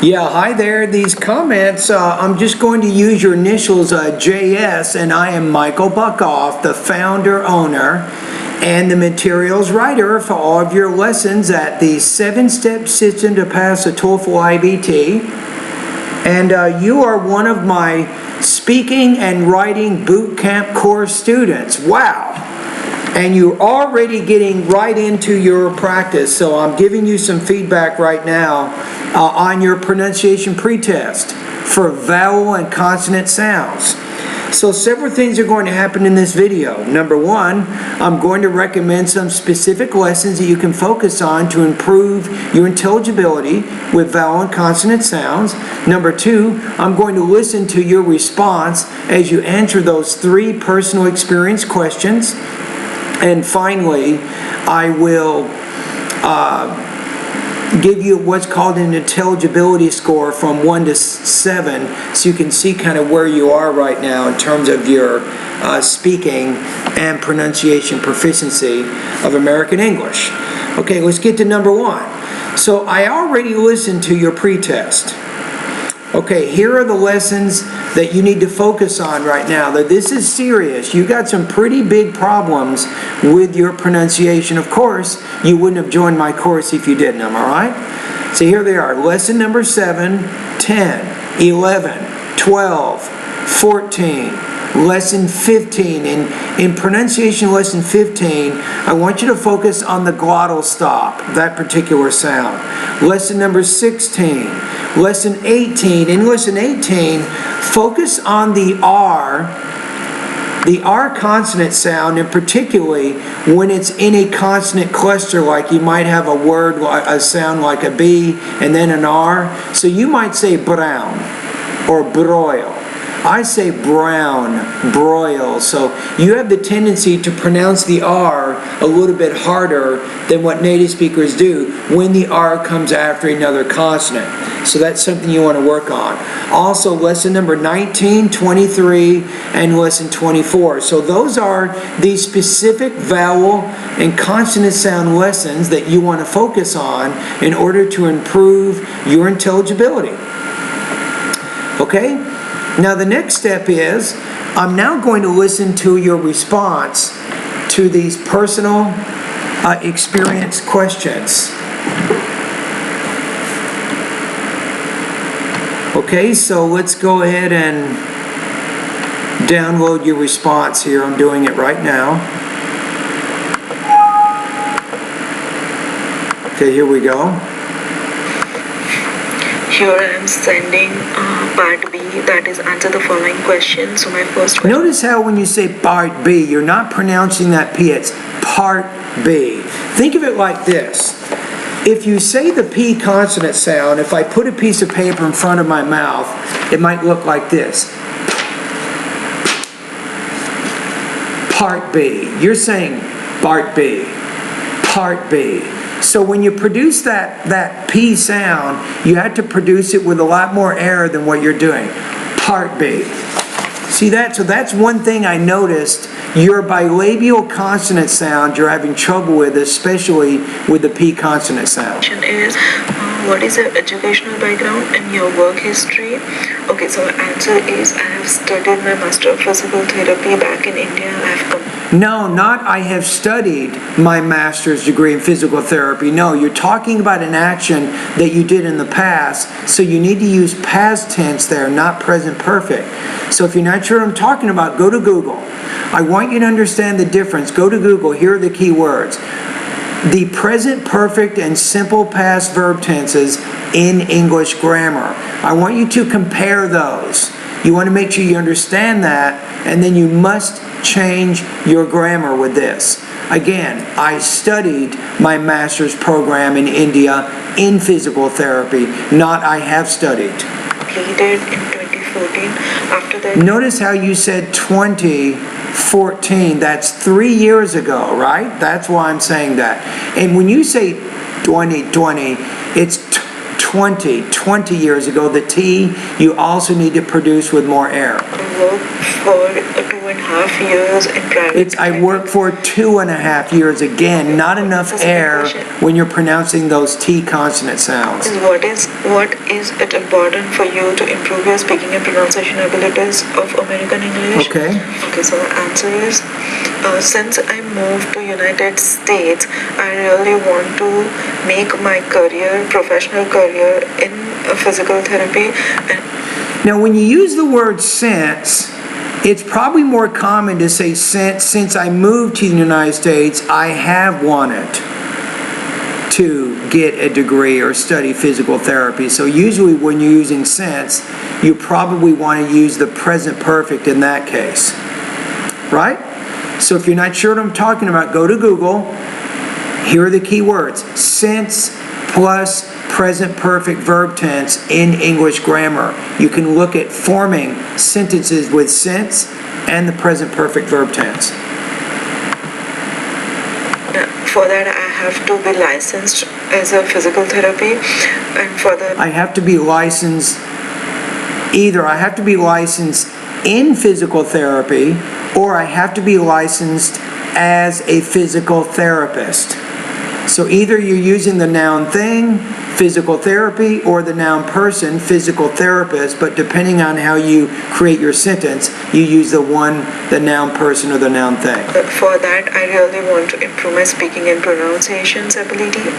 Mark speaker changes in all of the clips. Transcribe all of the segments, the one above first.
Speaker 1: Yeah, hi there. These comments, I'm just going to use your initials, JS, and I am Michael Buckoff, the founder, owner, and the materials writer for all of your lessons at the 7-step system to pass the TOEFL IBT. And you are one of my speaking and writing boot camp course students. Wow! And you're already getting right into your practice, so I'm giving you some feedback right now on your pronunciation pretest for vowel and consonant sounds. So several things are going to happen in this video. Number one, I'm going to recommend some specific lessons that you can focus on to improve your intelligibility with vowel and consonant sounds. Number two, I'm going to listen to your response as you answer those 3 personal experience questions. And finally, I will give you what's called an intelligibility score from 1 to 7, so you can see kind of where you are right now in terms of your speaking and pronunciation proficiency of American English. Okay, let's get to number 1. So I already listened to your pretest. Okay, here are the lessons that you need to focus on right now. That this is serious. You got some pretty big problems with your pronunciation. Of course, you wouldn't have joined my course if you didn't, am I right? So here they are. Lesson number 7, 10, 11, 12, 14, lesson 15. In pronunciation lesson 15, I want you to focus on the glottal stop, that particular sound. Lesson number 16, lesson 18. In lesson 18, focus on the R consonant sound, and particularly when it's in a consonant cluster, like you might have a word, a sound like a B and then an R. So you might say brown or broil. I say brown, broil. So you have the tendency to pronounce the R a little bit harder than what native speakers do when the R comes after another consonant. So that's something you want to work on. Also, lesson number 19, 23, and lesson 24. So those are the specific vowel and consonant sound lessons that you want to focus on in order to improve your intelligibility. Okay? Now the next step is, I'm now going to listen to your response to these personal experience questions. Okay, so let's go ahead and download your response here. I'm doing it right now. Okay, here we go.
Speaker 2: Here I am sending part B, that is answer the following question. So my first question.
Speaker 1: Notice how when you say part B, you're not pronouncing that P, it's part B. Think of it like this. If you say the P consonant sound, if I put a piece of paper in front of my mouth, it might look like this. Part B. You're saying part B. Part B. So when you produce that P sound, you have to produce it with a lot more air than what you're doing. Part B. See that? So that's one thing I noticed. Your bilabial consonant sound you're having trouble with, especially with the P consonant sound.
Speaker 2: Is what is your educational background and your work history? Okay, so answer is I have studied my Master of Physical Therapy back in India.
Speaker 1: No, not I have studied my master's degree in physical therapy. No, you're talking about an action that you did in the past, so you need to use past tense there, not present perfect. So if you're not sure what I'm talking about, go to Google. I want you to understand the difference. Go to Google. Here are the key words. The present perfect and simple past verb tenses in English grammar. I want you to compare those. You want to make sure you understand that, and then you must change your grammar with this. Again, I studied my master's program in India in physical therapy, not I have studied.
Speaker 2: Completed in 2014. After that,
Speaker 1: notice how you said 2014. That's 3 years ago, right? That's why I'm saying that. And when you say 2020, it's 20 years ago. The T you also need to produce with more air.
Speaker 2: I worked for 2 2.5 years in private.
Speaker 1: I worked for 2.5 years. Again, not enough air when you're pronouncing those T consonant sounds.
Speaker 2: What is it important for you to improve your speaking and pronunciation abilities of American English?
Speaker 1: Okay.
Speaker 2: Okay, so the answer is, since I moved to United States, I really want to make my professional career in physical therapy.
Speaker 1: Now, when you use the word since, it's probably more common to say since I moved to the United States, I have wanted to get a degree or study physical therapy. So usually when you're using since, you probably want to use the present perfect in that case, right? So if you're not sure what I'm talking about, go to Google. Here are the key words: since plus present perfect verb tense in English grammar. You can look at forming sentences with since and the present perfect verb tense.
Speaker 2: For that, I have to be licensed as a physical therapy, and for the...
Speaker 1: I have to be licensed, either I have to be licensed in physical therapy, or I have to be licensed as a physical therapist. So either you're using the noun thing, physical therapy, or the noun person, physical therapist, but depending on how you create your sentence, you use the noun person or the noun thing.
Speaker 2: For that, I really want to improve my speaking and pronunciations ability.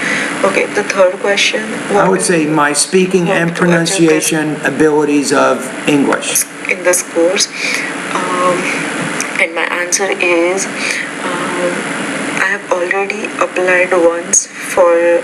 Speaker 2: Okay, the third question.
Speaker 1: I would say my speaking and pronunciation abilities of English.
Speaker 2: In this course, and my answer is, I have already applied once for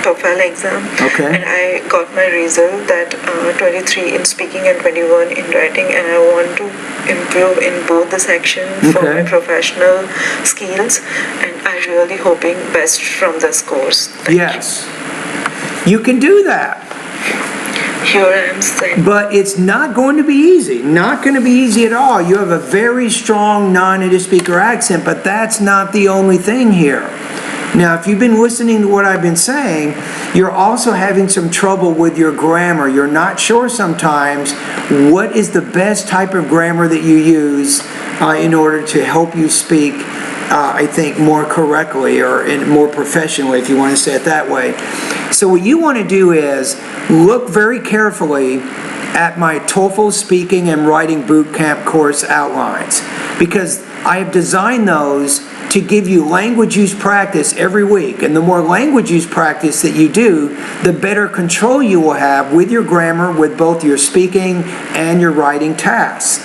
Speaker 2: TOEFL exam,
Speaker 1: okay,
Speaker 2: and I got my result that 23 in speaking and 21 in writing, and I want to improve in both the sections for my professional skills, and I'm really hoping best from this course.
Speaker 1: Yes, you can do that.
Speaker 2: Here I am saying.
Speaker 1: But it's not going to be easy. Not going to be easy at all. You have a very strong non-native speaker accent, but that's not the only thing here. Now, if you've been listening to what I've been saying, you're also having some trouble with your grammar. You're not sure sometimes what is the best type of grammar that you use in order to help you speak, I think, more correctly or more professionally, if you want to say it that way. So what you want to do is look very carefully at my TOEFL speaking and writing bootcamp course outlines, because I have designed those to give you language use practice every week. And the more language use practice that you do, the better control you will have with your grammar, with both your speaking and your writing tasks.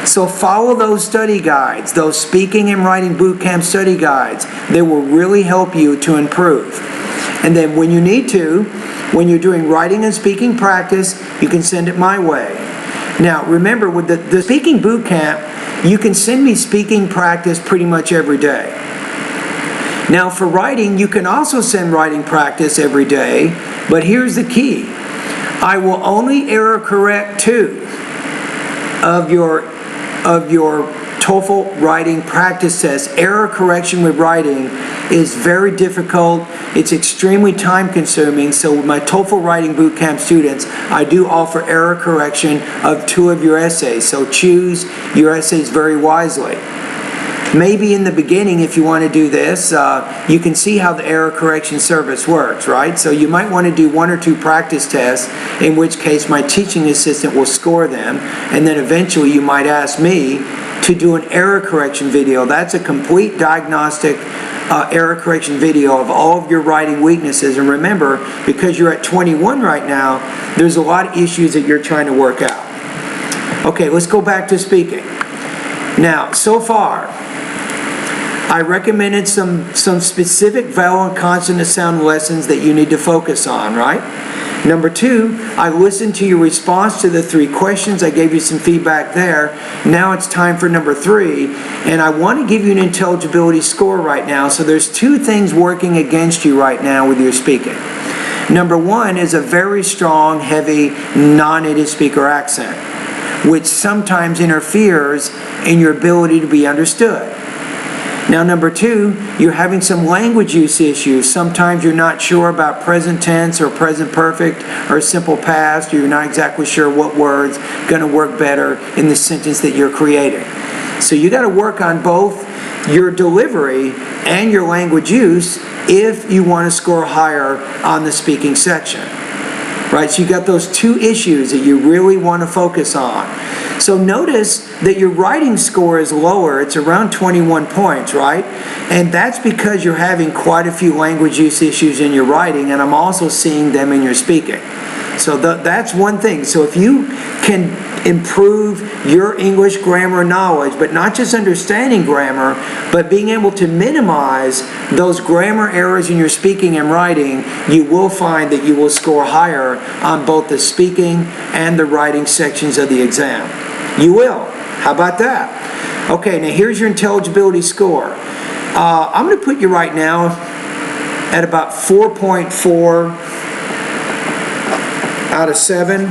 Speaker 1: So follow those study guides, those speaking and writing bootcamp study guides. They will really help you to improve. And then when you need to, when you're doing writing and speaking practice, you can send it my way. Now, remember, with the speaking bootcamp, you can send me speaking practice pretty much every day. Now, for writing, you can also send writing practice every day, but here's the key. I will only error correct 2 of your TOEFL writing practice tests. Error correction with writing is very difficult. It's extremely time consuming. So with my TOEFL writing bootcamp students, I do offer error correction of 2 of your essays. So choose your essays very wisely. Maybe in the beginning, if you want to do this, you can see how the error correction service works, right? So you might want to do 1 or 2 practice tests, in which case my teaching assistant will score them, and then eventually you might ask me to do an error correction video. That's a complete diagnostic error correction video of all of your writing weaknesses. And remember, because you're at 21 right now, there's a lot of issues that you're trying to work out. Okay, let's go back to speaking. Now, so far, I recommended some specific vowel and consonant sound lessons that you need to focus on, right? Number 2, I listened to your response to the 3 questions. I gave you some feedback there. Now it's time for number 3, and I want to give you an intelligibility score right now. So there's 2 things working against you right now with your speaking. Number 1 is a very strong, heavy, non-native speaker accent, which sometimes interferes in your ability to be understood. Now, number 2, you're having some language use issues. Sometimes you're not sure about present tense or present perfect or simple past. You're not exactly sure what word's going to work better in the sentence that you're creating. So you got to work on both your delivery and your language use if you want to score higher on the speaking section. Right? So you got those 2 issues that you really want to focus on. So notice that your writing score is lower. It's around 21 points, right? And that's because you're having quite a few language use issues in your writing, and I'm also seeing them in your speaking. So that's one thing. So if you can improve your English grammar knowledge, but not just understanding grammar, but being able to minimize those grammar errors in your speaking and writing, you will find that you will score higher on both the speaking and the writing sections of the exam. You will. How about that? Okay, now here's your intelligibility score. I'm going to put you right now at about 4.4 out of 7.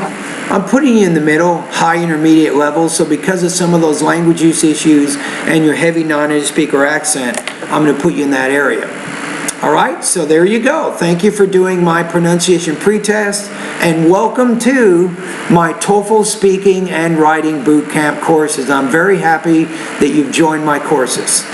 Speaker 1: I'm putting you in the middle, high intermediate level, so because of some of those language use issues and your heavy non-native speaker accent, I'm going to put you in that area. All right, so there you go. Thank you for doing my pronunciation pretest, and welcome to my TOEFL speaking and writing boot camp courses. I'm very happy that you've joined my courses.